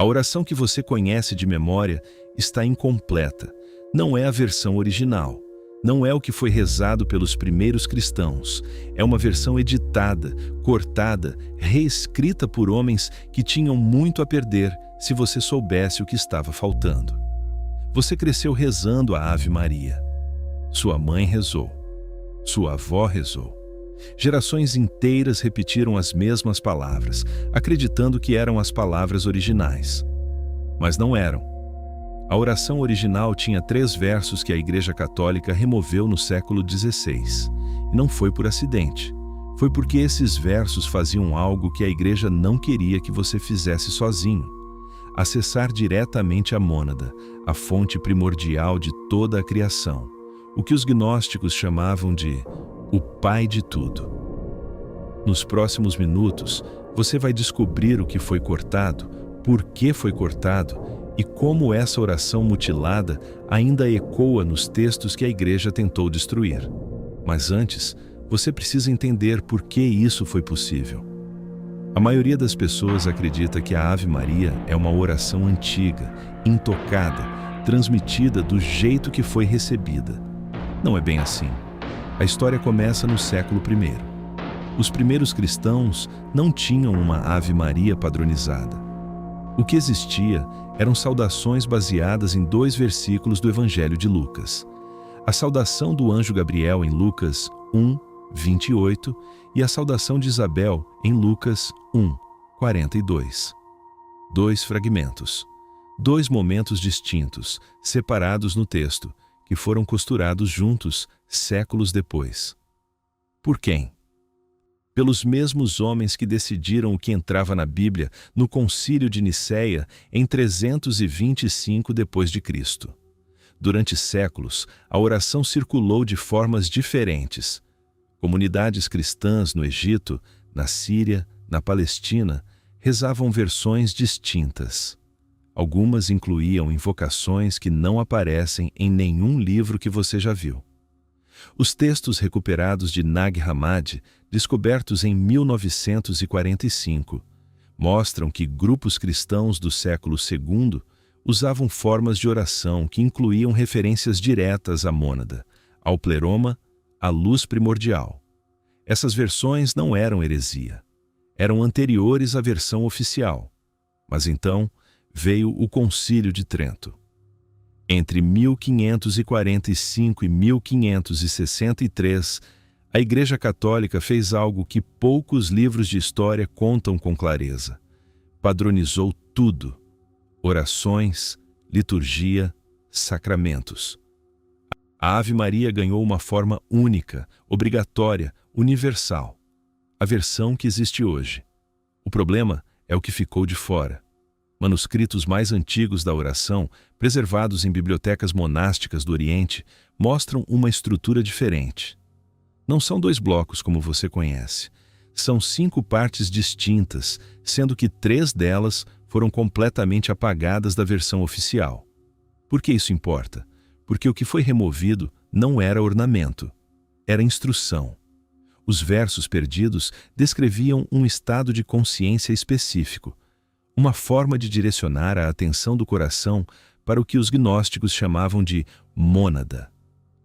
A oração que você conhece de memória está incompleta. Não é a versão original. Não é o que foi rezado pelos primeiros cristãos. É uma versão editada, cortada, reescrita por homens que tinham muito a perder se você soubesse o que estava faltando. Você cresceu rezando a Ave Maria. Sua mãe rezou. Sua avó rezou. Gerações inteiras repetiram as mesmas palavras, acreditando que eram as palavras originais. Mas não eram. A oração original tinha 3 versos que a Igreja Católica removeu no século XVI. E não foi por acidente. Foi porque esses versos faziam algo que a Igreja não queria que você fizesse sozinho: acessar diretamente a mônada, a fonte primordial de toda a criação, o que os gnósticos chamavam de o Pai de tudo. Nos próximos minutos, você vai descobrir o que foi cortado, por que foi cortado e como essa oração mutilada ainda ecoa nos textos que a Igreja tentou destruir. Mas antes, você precisa entender por que isso foi possível. A maioria das pessoas acredita que a Ave Maria é uma oração antiga, intocada, transmitida do jeito que foi recebida. Não é bem assim. A história começa no século I. Os primeiros cristãos não tinham uma Ave Maria padronizada. O que existia eram saudações baseadas em 2 versículos do Evangelho de Lucas. A saudação do anjo Gabriel em Lucas 1, 28 e a saudação de Isabel em Lucas 1, 42. 2 fragmentos. 2 momentos distintos, separados no texto, que foram costurados juntos séculos depois. Por quem? Pelos mesmos homens que decidiram o que entrava na Bíblia no Concílio de Nicéia em 325 d.C. Durante séculos, a oração circulou de formas diferentes. Comunidades cristãs no Egito, na Síria, na Palestina, rezavam versões distintas. Algumas incluíam invocações que não aparecem em nenhum livro que você já viu. Os textos recuperados de Nag Hammadi, descobertos em 1945, mostram que grupos cristãos do século II usavam formas de oração que incluíam referências diretas à mônada, ao pleroma, à luz primordial. Essas versões não eram heresia. Eram anteriores à versão oficial. Mas então veio o Concílio de Trento. Entre 1545 e 1563, a Igreja Católica fez algo que poucos livros de história contam com clareza. Padronizou tudo: orações, liturgia, sacramentos. A Ave Maria ganhou uma forma única, obrigatória, universal. A versão que existe hoje. O problema é o que ficou de fora. Manuscritos mais antigos da oração, preservados em bibliotecas monásticas do Oriente, mostram uma estrutura diferente. Não são 2 blocos como você conhece. São 5 partes distintas, sendo que 3 delas foram completamente apagadas da versão oficial. Por que isso importa? Porque o que foi removido não era ornamento, era instrução. Os versos perdidos descreviam um estado de consciência específico, uma forma de direcionar a atenção do coração para o que os gnósticos chamavam de mônada,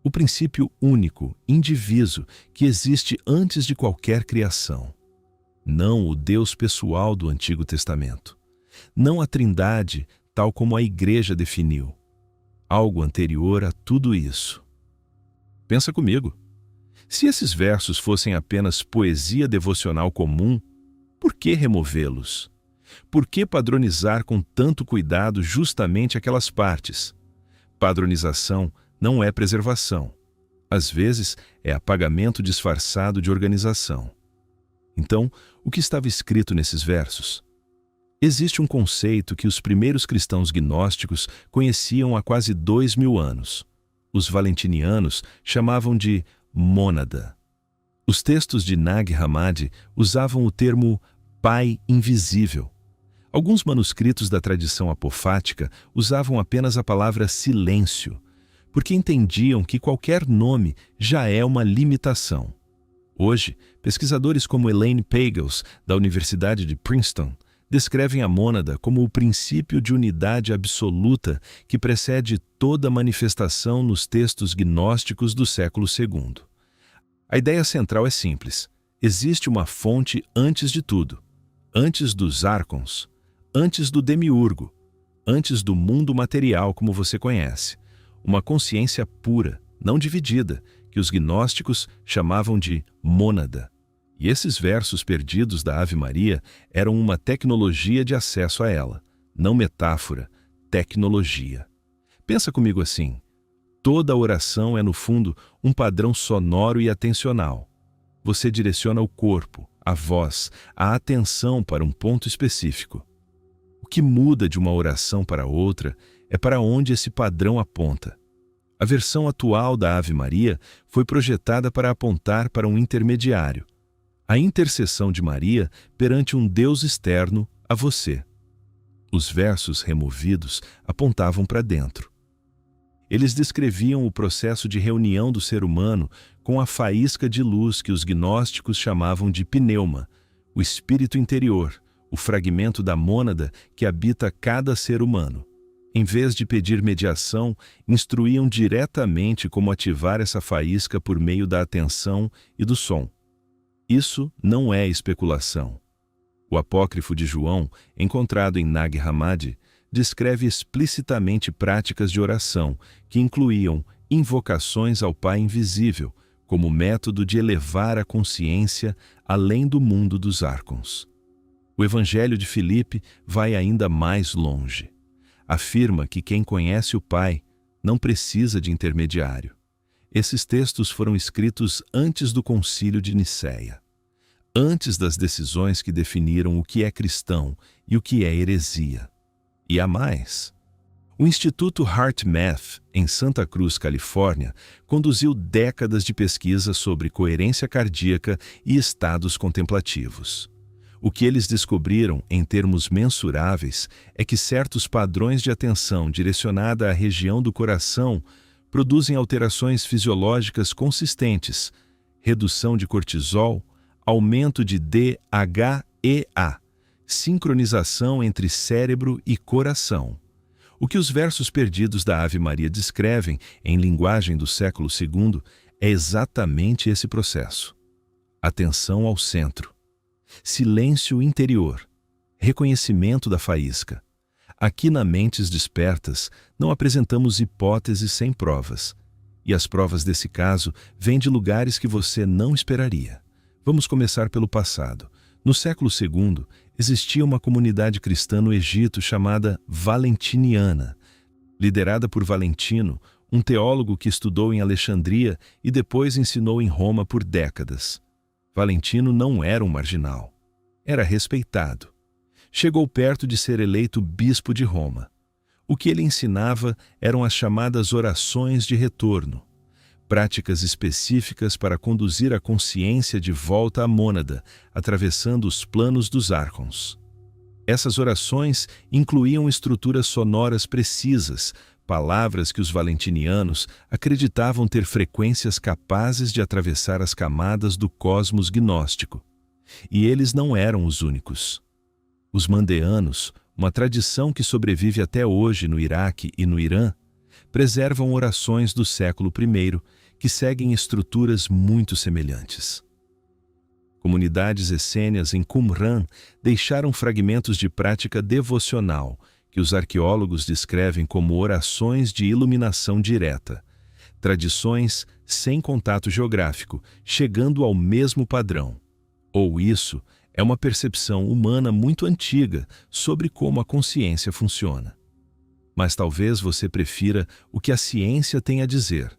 o princípio único, indiviso, que existe antes de qualquer criação. Não o Deus pessoal do Antigo Testamento. Não a Trindade, tal como a Igreja definiu. Algo anterior a tudo isso. Pensa comigo. Se esses versos fossem apenas poesia devocional comum, por que removê-los? Por que padronizar com tanto cuidado justamente aquelas partes? Padronização não é preservação. Às vezes, é apagamento disfarçado de organização. Então, o que estava escrito nesses versos? Existe um conceito que os primeiros cristãos gnósticos conheciam há quase 2000 anos. Os valentinianos chamavam de mônada. Os textos de Nag Hammadi usavam o termo Pai Invisível. Alguns manuscritos da tradição apofática usavam apenas a palavra silêncio, porque entendiam que qualquer nome já é uma limitação. Hoje, pesquisadores como Elaine Pagels, da Universidade de Princeton, descrevem a mônada como o princípio de unidade absoluta que precede toda manifestação nos textos gnósticos do século II. A ideia central é simples. Existe uma fonte antes de tudo, antes dos árcons, antes do demiurgo, antes do mundo material como você conhece. Uma consciência pura, não dividida, que os gnósticos chamavam de mônada. E esses versos perdidos da Ave Maria eram uma tecnologia de acesso a ela, não metáfora, tecnologia. Pensa comigo assim, toda oração é no fundo um padrão sonoro e atencional. Você direciona o corpo, a voz, a atenção para um ponto específico. O que muda de uma oração para outra é para onde esse padrão aponta. A versão atual da Ave Maria foi projetada para apontar para um intermediário, a intercessão de Maria perante um Deus externo a você. Os versos removidos apontavam para dentro. Eles descreviam o processo de reunião do ser humano com a faísca de luz que os gnósticos chamavam de pneuma, o espírito interior, o fragmento da mônada que habita cada ser humano. Em vez de pedir mediação, instruíam diretamente como ativar essa faísca por meio da atenção e do som. Isso não é especulação. O apócrifo de João, encontrado em Nag Hammadi, descreve explicitamente práticas de oração que incluíam invocações ao Pai invisível como método de elevar a consciência além do mundo dos árcons. O Evangelho de Filipe vai ainda mais longe. Afirma que quem conhece o Pai não precisa de intermediário. Esses textos foram escritos antes do Concílio de Nicéia, antes das decisões que definiram o que é cristão e o que é heresia. E há mais. O Instituto HeartMath, em Santa Cruz, Califórnia, conduziu décadas de pesquisa sobre coerência cardíaca e estados contemplativos. O que eles descobriram, em termos mensuráveis, é que certos padrões de atenção direcionada à região do coração produzem alterações fisiológicas consistentes, redução de cortisol, aumento de DHEA, sincronização entre cérebro e coração. O que os versos perdidos da Ave Maria descrevem, em linguagem do século II, é exatamente esse processo. Atenção ao centro. Silêncio interior. Reconhecimento da faísca. Aqui na Mentes Despertas, não apresentamos hipóteses sem provas. E as provas desse caso vêm de lugares que você não esperaria. Vamos começar pelo passado. No século II, existia uma comunidade cristã no Egito chamada Valentiniana, liderada por Valentino, um teólogo que estudou em Alexandria e depois ensinou em Roma por décadas. Valentino não era um marginal. Era respeitado. Chegou perto de ser eleito bispo de Roma. O que ele ensinava eram as chamadas orações de retorno, práticas específicas para conduzir a consciência de volta à mônada, atravessando os planos dos árcons. Essas orações incluíam estruturas sonoras precisas, palavras que os valentinianos acreditavam ter frequências capazes de atravessar as camadas do cosmos gnóstico. E eles não eram os únicos. Os mandeanos, uma tradição que sobrevive até hoje no Iraque e no Irã, preservam orações do século I que seguem estruturas muito semelhantes. Comunidades essênias em Qumran deixaram fragmentos de prática devocional que os arqueólogos descrevem como orações de iluminação direta, tradições sem contato geográfico, chegando ao mesmo padrão. Ou isso é uma percepção humana muito antiga sobre como a consciência funciona. Mas talvez você prefira o que a ciência tem a dizer.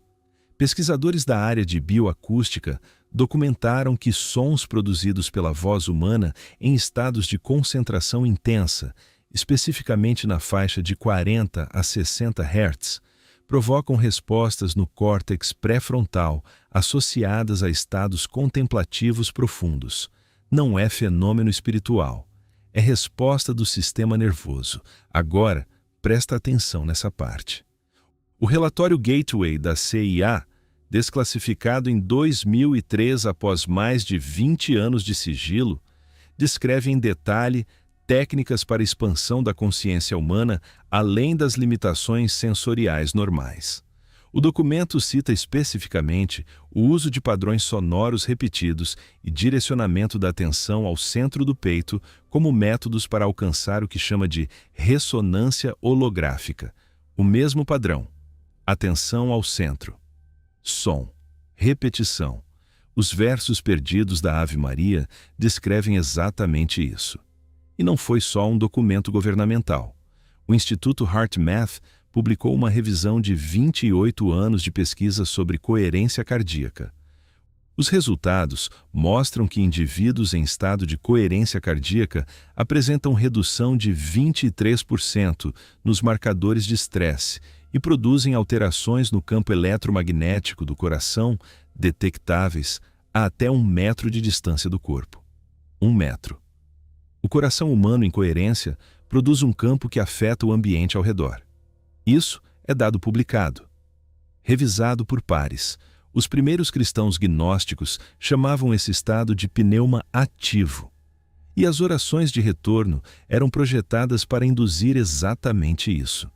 Pesquisadores da área de bioacústica documentaram que sons produzidos pela voz humana em estados de concentração intensa, especificamente na faixa de 40 a 60 Hz, provocam respostas no córtex pré-frontal associadas a estados contemplativos profundos. Não é fenômeno espiritual, é resposta do sistema nervoso. Agora, presta atenção nessa parte. O relatório Gateway da CIA, desclassificado em 2003 após mais de 20 anos de sigilo, descreve em detalhe técnicas para expansão da consciência humana além das limitações sensoriais normais. O documento cita especificamente o uso de padrões sonoros repetidos e direcionamento da atenção ao centro do peito como métodos para alcançar o que chama de ressonância holográfica. O mesmo padrão: atenção ao centro, som, repetição. Os versos perdidos da Ave Maria descrevem exatamente isso. E não foi só um documento governamental. O Instituto HeartMath publicou uma revisão de 28 anos de pesquisa sobre coerência cardíaca. Os resultados mostram que indivíduos em estado de coerência cardíaca apresentam redução de 23% nos marcadores de estresse e produzem alterações no campo eletromagnético do coração detectáveis a até 1 metro de distância do corpo. 1 metro. O coração humano em coerência produz um campo que afeta o ambiente ao redor. Isso é dado publicado. Revisado por pares, os primeiros cristãos gnósticos chamavam esse estado de pneuma ativo. E as orações de retorno eram projetadas para induzir exatamente isso.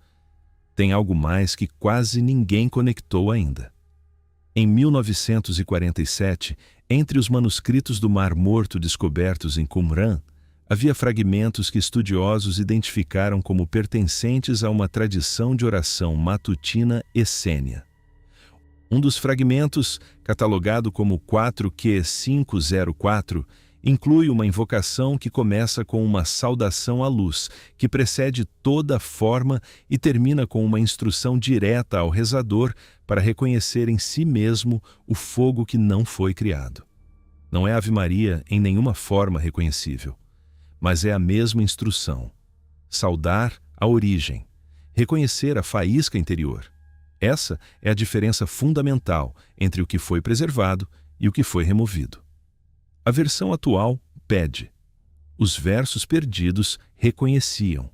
Tem algo mais que quase ninguém conectou ainda. Em 1947, entre os manuscritos do Mar Morto descobertos em Qumran, havia fragmentos que estudiosos identificaram como pertencentes a uma tradição de oração matutina essênia. Um dos fragmentos, catalogado como 4Q504, inclui uma invocação que começa com uma saudação à luz, que precede toda a forma e termina com uma instrução direta ao rezador para reconhecer em si mesmo o fogo que não foi criado. Não é Ave Maria em nenhuma forma reconhecível, mas é a mesma instrução: saudar a origem, reconhecer a faísca interior. Essa é a diferença fundamental entre o que foi preservado e o que foi removido. A versão atual pede: os versos perdidos reconheciam.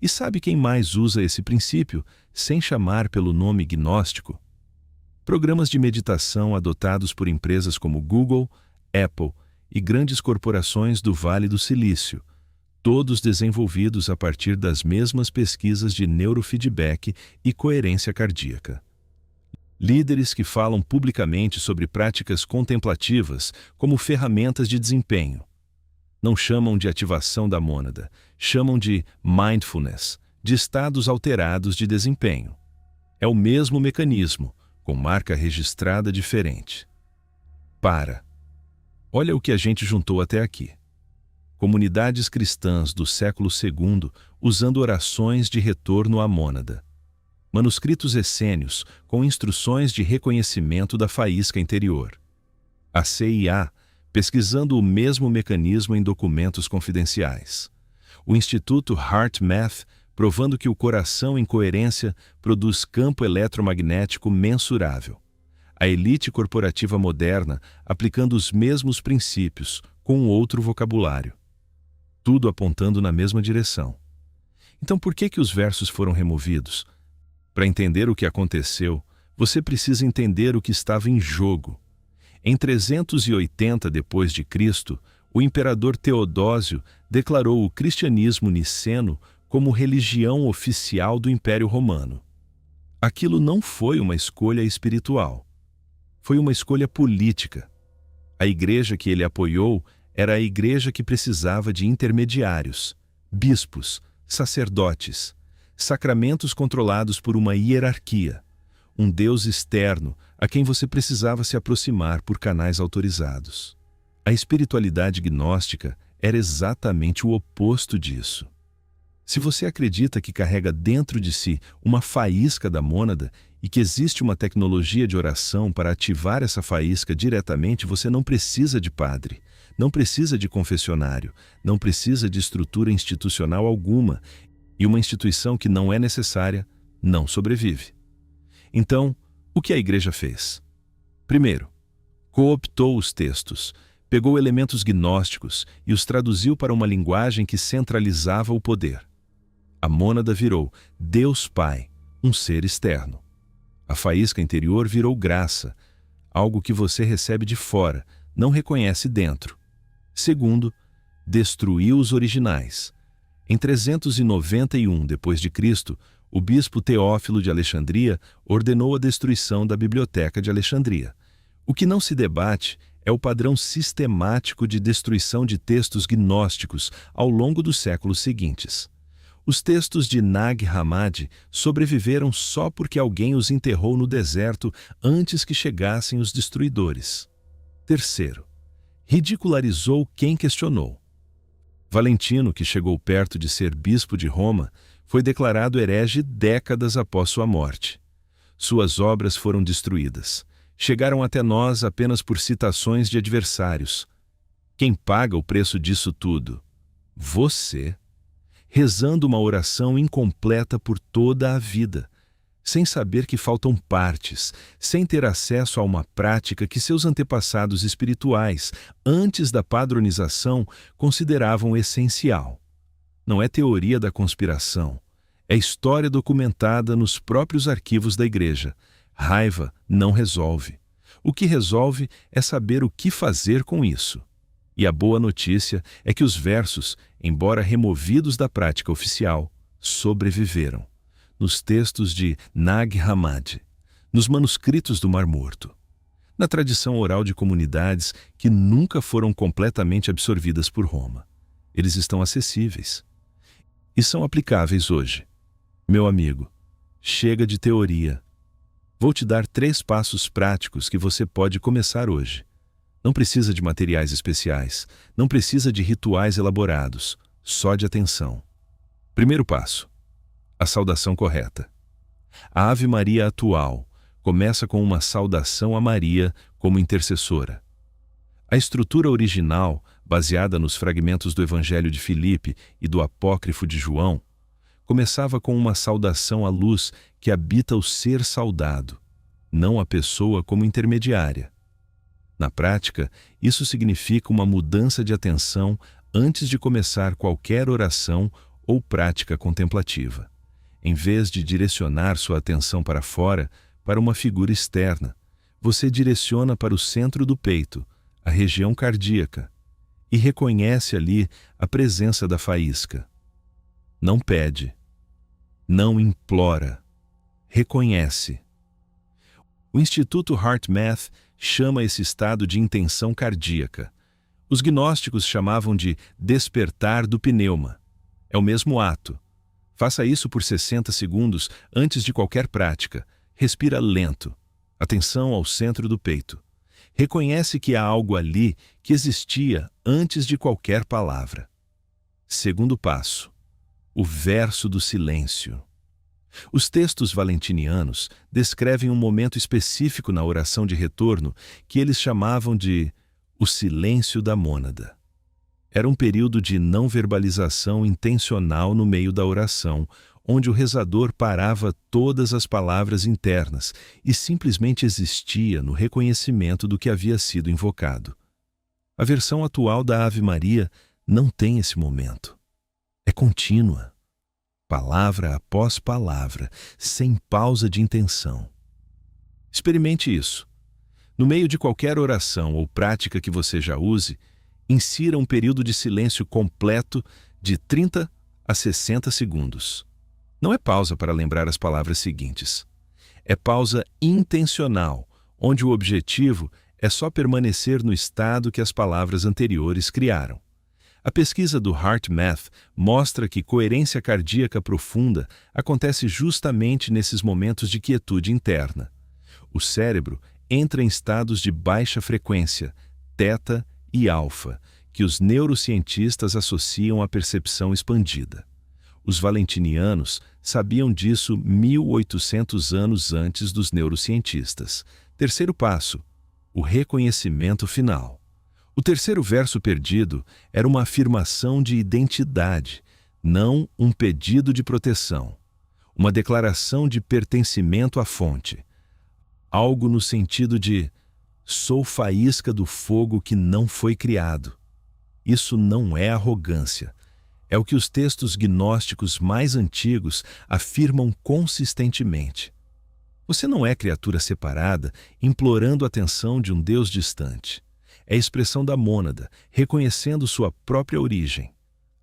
E sabe quem mais usa esse princípio sem chamar pelo nome gnóstico? Programas de meditação adotados por empresas como Google, Apple e grandes corporações do Vale do Silício, todos desenvolvidos a partir das mesmas pesquisas de neurofeedback e coerência cardíaca. Líderes que falam publicamente sobre práticas contemplativas como ferramentas de desempenho. Não chamam de ativação da mônada, chamam de mindfulness, de estados alterados de desempenho. É o mesmo mecanismo, com marca registrada diferente. Olha o que a gente juntou até aqui. Comunidades cristãs do século II usando orações de retorno à mônada. Manuscritos essênios com instruções de reconhecimento da faísca interior. A CIA pesquisando o mesmo mecanismo em documentos confidenciais. O Instituto HeartMath provando que o coração em coerência produz campo eletromagnético mensurável. A elite corporativa moderna aplicando os mesmos princípios, com outro vocabulário. Tudo apontando na mesma direção. Então por que os versos foram removidos? Para entender o que aconteceu, você precisa entender o que estava em jogo. Em 380 d.C., o imperador Teodósio declarou o cristianismo niceno como religião oficial do Império Romano. Aquilo não foi uma escolha espiritual. Foi uma escolha política. A igreja que ele apoiou era a igreja que precisava de intermediários, bispos, sacerdotes, sacramentos controlados por uma hierarquia, um Deus externo a quem você precisava se aproximar por canais autorizados. A espiritualidade gnóstica era exatamente o oposto disso. Se você acredita que carrega dentro de si uma faísca da mônada e que existe uma tecnologia de oração para ativar essa faísca diretamente, você não precisa de padre, não precisa de confessionário, não precisa de estrutura institucional alguma, e uma instituição que não é necessária não sobrevive. Então, o que a igreja fez? Primeiro, cooptou os textos, pegou elementos gnósticos e os traduziu para uma linguagem que centralizava o poder. A mônada virou Deus Pai, um ser externo. A faísca interior virou graça, algo que você recebe de fora, não reconhece dentro. Segundo, destruiu os originais. Em 391 d.C., o bispo Teófilo de Alexandria ordenou a destruição da Biblioteca de Alexandria. O que não se debate é o padrão sistemático de destruição de textos gnósticos ao longo dos séculos seguintes. Os textos de Nag Hammadi sobreviveram só porque alguém os enterrou no deserto antes que chegassem os destruidores. Terceiro, ridicularizou quem questionou. Valentino, que chegou perto de ser bispo de Roma, foi declarado herege décadas após sua morte. Suas obras foram destruídas. Chegaram até nós apenas por citações de adversários. Quem paga o preço disso tudo? Você. Rezando uma oração incompleta por toda a vida, sem saber que faltam partes, sem ter acesso a uma prática que seus antepassados espirituais, antes da padronização, consideravam essencial. Não é teoria da conspiração, é história documentada nos próprios arquivos da Igreja. Raiva não resolve. O que resolve é saber o que fazer com isso. E a boa notícia é que os versos, embora removidos da prática oficial, sobreviveram. Nos textos de Nag Hammadi, nos manuscritos do Mar Morto, na tradição oral de comunidades que nunca foram completamente absorvidas por Roma. Eles estão acessíveis e são aplicáveis hoje. Meu amigo, chega de teoria. Vou te dar 3 passos práticos que você pode começar hoje. Não precisa de materiais especiais, não precisa de rituais elaborados, só de atenção. Primeiro passo: a saudação correta. A Ave Maria atual começa com uma saudação a Maria como intercessora. A estrutura original, baseada nos fragmentos do Evangelho de Filipe e do Apócrifo de João, começava com uma saudação à luz que habita o ser saudado, não a pessoa como intermediária. Na prática, isso significa uma mudança de atenção antes de começar qualquer oração ou prática contemplativa. Em vez de direcionar sua atenção para fora, para uma figura externa, você direciona para o centro do peito, a região cardíaca, e reconhece ali a presença da faísca. Não pede, não implora, reconhece. O Instituto HeartMath chama esse estado de intenção cardíaca. Os gnósticos chamavam de despertar do pneuma. É o mesmo ato. Faça isso por 60 segundos antes de qualquer prática. Respira lento. Atenção ao centro do peito. Reconhece que há algo ali que existia antes de qualquer palavra. Segundo passo: o verso do silêncio. Os textos valentinianos descrevem um momento específico na oração de retorno que eles chamavam de o silêncio da mônada. Era um período de não verbalização intencional no meio da oração, onde o rezador parava todas as palavras internas e simplesmente existia no reconhecimento do que havia sido invocado. A versão atual da Ave Maria não tem esse momento. É contínua. Palavra após palavra, sem pausa de intenção. Experimente isso. No meio de qualquer oração ou prática que você já use, insira um período de silêncio completo de 30 a 60 segundos. Não é pausa para lembrar as palavras seguintes. É pausa intencional, onde o objetivo é só permanecer no estado que as palavras anteriores criaram. A pesquisa do HeartMath mostra que coerência cardíaca profunda acontece justamente nesses momentos de quietude interna. O cérebro entra em estados de baixa frequência, teta e alfa, que os neurocientistas associam à percepção expandida. Os valentinianos sabiam disso 1800 anos antes dos neurocientistas. Terceiro passo: o reconhecimento final. O terceiro verso perdido era uma afirmação de identidade, não um pedido de proteção. Uma declaração de pertencimento à fonte. Algo no sentido de: sou faísca do fogo que não foi criado. Isso não é arrogância. É o que os textos gnósticos mais antigos afirmam consistentemente. Você não é criatura separada implorando a atenção de um Deus distante. É a expressão da mônada, reconhecendo sua própria origem.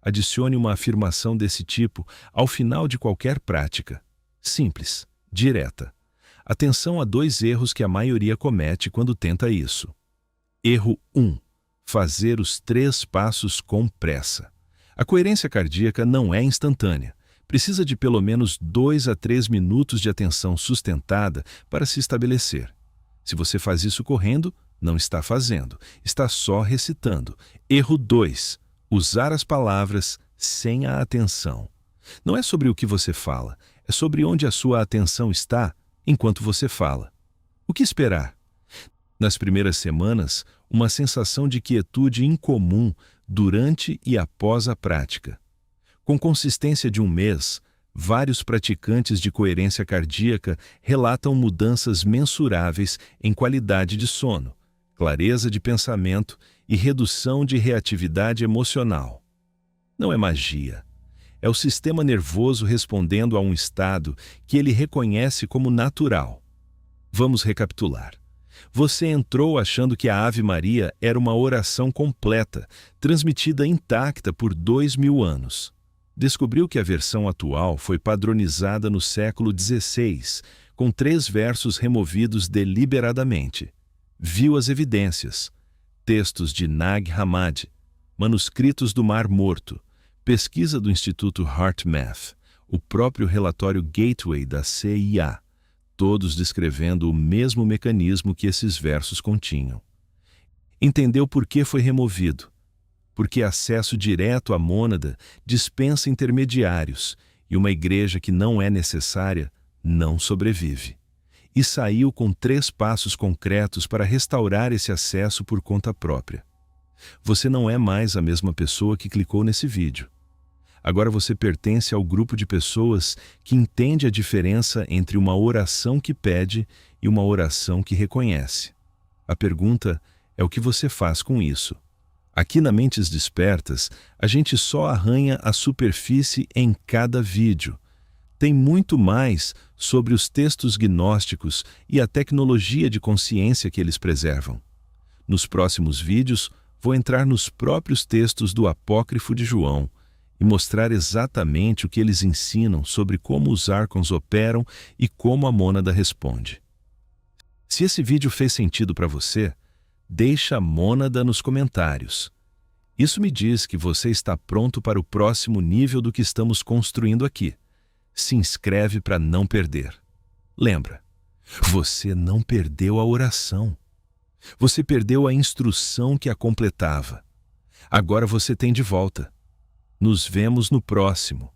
Adicione uma afirmação desse tipo ao final de qualquer prática. Simples, direta. Atenção a 2 erros que a maioria comete quando tenta isso. Erro 1. Fazer os 3 passos com pressa. A coerência cardíaca não é instantânea. Precisa de pelo menos 2 a 3 minutos de atenção sustentada para se estabelecer. Se você faz isso correndo, não está fazendo, está só recitando. Erro 2. Usar as palavras sem a atenção. Não é sobre o que você fala, é sobre onde a sua atenção está enquanto você fala. O que esperar? Nas primeiras semanas, uma sensação de quietude incomum durante e após a prática. Com consistência de 1 mês, vários praticantes de coerência cardíaca relatam mudanças mensuráveis em qualidade de sono, clareza de pensamento e redução de reatividade emocional. Não é magia. É o sistema nervoso respondendo a um estado que ele reconhece como natural. Vamos recapitular. Você entrou achando que a Ave Maria era uma oração completa, transmitida intacta por 2000 anos. Descobriu que a versão atual foi padronizada no século XVI, com 3 versos removidos deliberadamente. Viu as evidências. Textos de Nag Hammadi, manuscritos do Mar Morto, pesquisa do Instituto HeartMath, o próprio relatório Gateway da CIA, todos descrevendo o mesmo mecanismo que esses versos continham. Entendeu por que foi removido? Porque acesso direto à mônada dispensa intermediários e uma igreja que não é necessária não sobrevive. E saiu com 3 passos concretos para restaurar esse acesso por conta própria. Você não é mais a mesma pessoa que clicou nesse vídeo. Agora você pertence ao grupo de pessoas que entende a diferença entre uma oração que pede e uma oração que reconhece. A pergunta é o que você faz com isso. Aqui na Mentes Despertas, a gente só arranha a superfície em cada vídeo. Tem muito mais sobre os textos gnósticos e a tecnologia de consciência que eles preservam. Nos próximos vídeos, vou entrar nos próprios textos do Apócrifo de João e mostrar exatamente o que eles ensinam sobre como os arcons operam e como a mônada responde. Se esse vídeo fez sentido para você, deixa a mônada nos comentários. Isso me diz que você está pronto para o próximo nível do que estamos construindo aqui. Se inscreve para não perder. Lembra, você não perdeu a oração. Você perdeu a instrução que a completava. Agora você tem de volta. Nos vemos no próximo.